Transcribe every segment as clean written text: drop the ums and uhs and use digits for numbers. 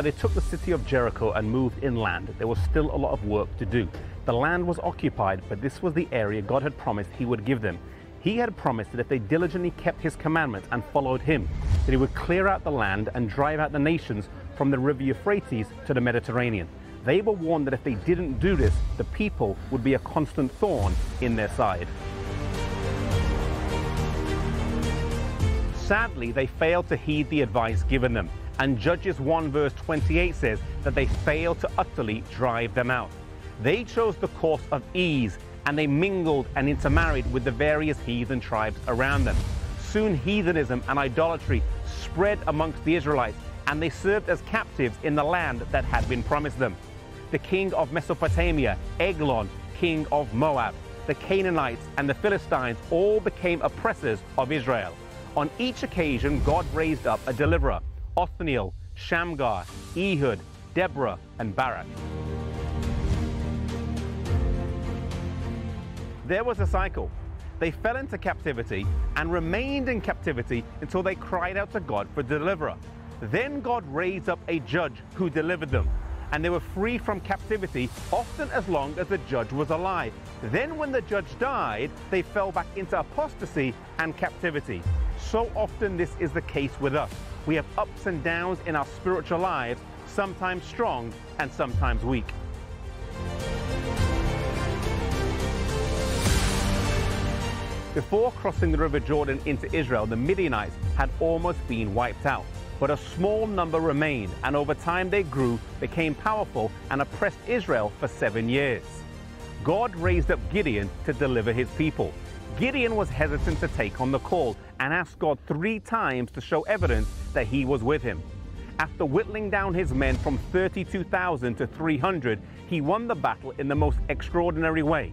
After they took the city of Jericho and moved inland, there was still a lot of work to do. The land was occupied, but this was the area God had promised he would give them. He had promised that if they diligently kept his commandments and followed him, that he would clear out the land and drive out the nations from the river Euphrates to the Mediterranean. They were warned that if they didn't do this, the people would be a constant thorn in their side. Sadly, they failed to heed the advice given them, and Judges 1 verse 28 says that they failed to utterly drive them out. They chose the course of ease, and they mingled and intermarried with the various heathen tribes around them. Soon heathenism and idolatry spread amongst the Israelites, and they served as captives in the land that had been promised them. The king of Mesopotamia, Eglon, king of Moab, the Canaanites and the Philistines all became oppressors of Israel. On each occasion, God raised up a deliverer: Othniel, Shamgar, Ehud, Deborah, and Barak. There was a cycle. They fell into captivity and remained in captivity until they cried out to God for a deliverer. Then God raised up a judge who delivered them, and they were free from captivity, often as long as the judge was alive. Then when the judge died, they fell back into apostasy and captivity. So often this is the case with us. We have ups and downs in our spiritual lives, sometimes strong and sometimes weak. Before crossing the river Jordan into Israel, the Midianites had almost been wiped out. But a small number remained, and over time they grew, became powerful, and oppressed Israel for 7 years. God raised up Gideon to deliver his people. Gideon was hesitant to take on the call and asked God 3 times to show evidence that he was with him. After whittling down his men from 32,000 to 300, he won the battle in the most extraordinary way.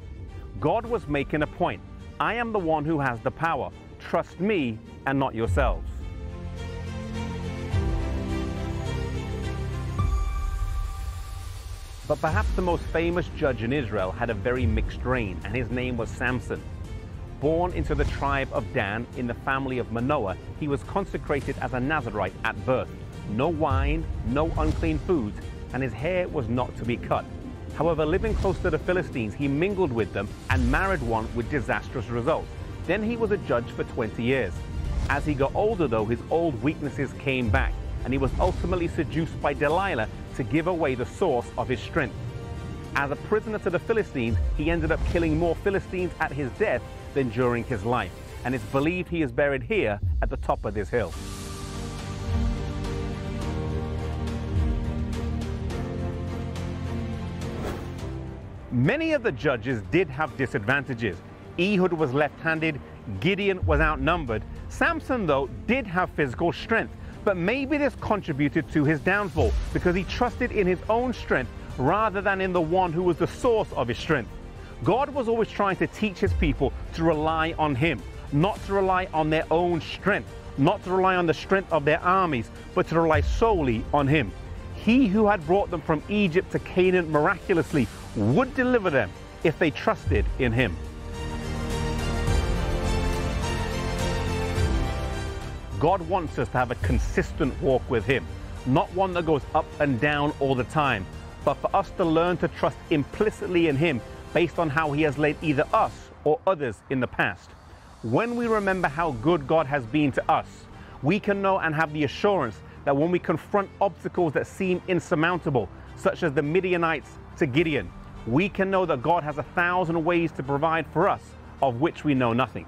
God was making a point. I am the one who has the power. Trust me and not yourselves. But perhaps the most famous judge in Israel had a very mixed reign, and his name was Samson. Born into the tribe of Dan in the family of Manoah, he was consecrated as a Nazirite at birth. No wine, no unclean foods, and his hair was not to be cut. However, living close to the Philistines, he mingled with them and married one with disastrous results. Then he was a judge for 20 years. As he got older though, his old weaknesses came back, and he was ultimately seduced by Delilah to give away the source of his strength. As a prisoner to the Philistines, he ended up killing more Philistines at his death than during his life, and it's believed he is buried here at the top of this hill. Many of the judges did have disadvantages. Ehud was left-handed, Gideon was outnumbered. Samson, though, did have physical strength, but maybe this contributed to his downfall because he trusted in his own strength rather than in the one who was the source of his strength. God was always trying to teach his people to rely on him, not to rely on their own strength, not to rely on the strength of their armies, but to rely solely on him. He who had brought them from Egypt to Canaan miraculously would deliver them if they trusted in him. God wants us to have a consistent walk with him, not one that goes up and down all the time, but for us to learn to trust implicitly in him based on how he has led either us or others in the past. When we remember how good God has been to us, we can know and have the assurance that when we confront obstacles that seem insurmountable, such as the Midianites to Gideon, we can know that God has 1,000 ways to provide for us, of which we know nothing.